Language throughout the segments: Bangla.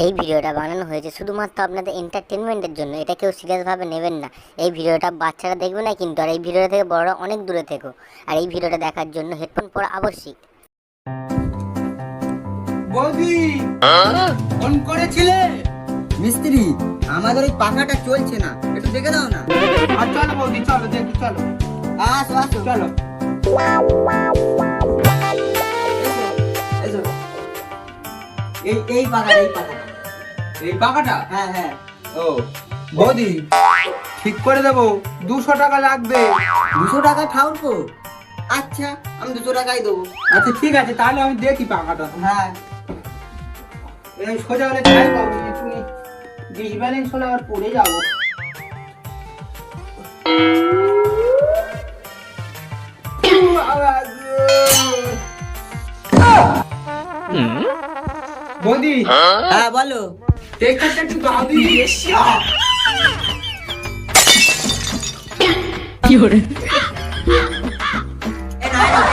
এই ভিডিওটা বানানো হয়েছে শুধুমাত্র আপনাদের এন্টারটেনমেন্টের জন্য। এটা কেউ সিরিয়াস ভাবে নেবেন না। এই ভিডিওটা বাচ্চারা দেখবে না কিন্তু, আর এই ভিডিওটা থেকে বড়রা অনেক দূরে থেকো। আর এই ভিডিওটা দেখার জন্য হেডফোন পরা আবশ্যিক। বৌদি ফোন করেছিলে? মিস্ত্রি, আমাদের ওই পাখাটা চলছে না, একটু দেখে দাও না। আর চলো বৌদি, চলো দেখি, চলো আসো আসো, চলো। এসো, এসো। এই পাখাটা, এই পাখাটা? হ্যাঁ হ্যাঁ। ও বৌদি, ঠিক করে দেবো, 200 টাকা লাগবে। 200 টাকা ঠাউরবো? আচ্ছা, আমি 200 টাকাই দেবো। আচ্ছা ঠিক আছে, তাহলে আমি দেখি পাখাটা। হ্যাঁ। এই সোজা হলে চাই পাবো, তুমি ডিসব্যালেন্স হলে আবার পড়ে যাবো। বৌদি, হ্যাঁ বলো। টেক্সচারটা একটু দাও দিদি। এ না, না,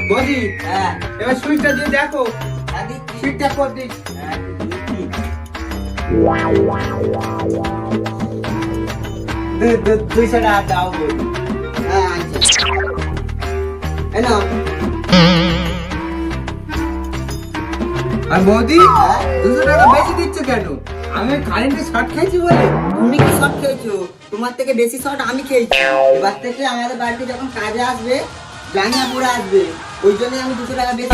বৌদি, হ্যাঁ এবার সুইচটা দিয়ে দেখো, হ্যাঁ, দিচ্ছি। সুইচটা কর দিক। হ্যাঁ, দিচ্ছি। 200 টাকা দাও বৌদি। হ্যাঁ, আচ্ছা। এই নাও। আর বৌদি, হ্যাঁ? 200 টাকা বেশি দিচ্ছ কেন? আমি কারেন্টে শর্ট খেয়েছি বলে। তুমি কি শর্ট খেয়েছো? তোমার থেকে বেশি শর্ট আমি খেয়েছি। এবার থেকে আমাদের বাড়িতে যখন কাজে আসবে, জাঙ্গিয়া পরে আসবে, ওই জন্যই আমি 200 টাকা বেশি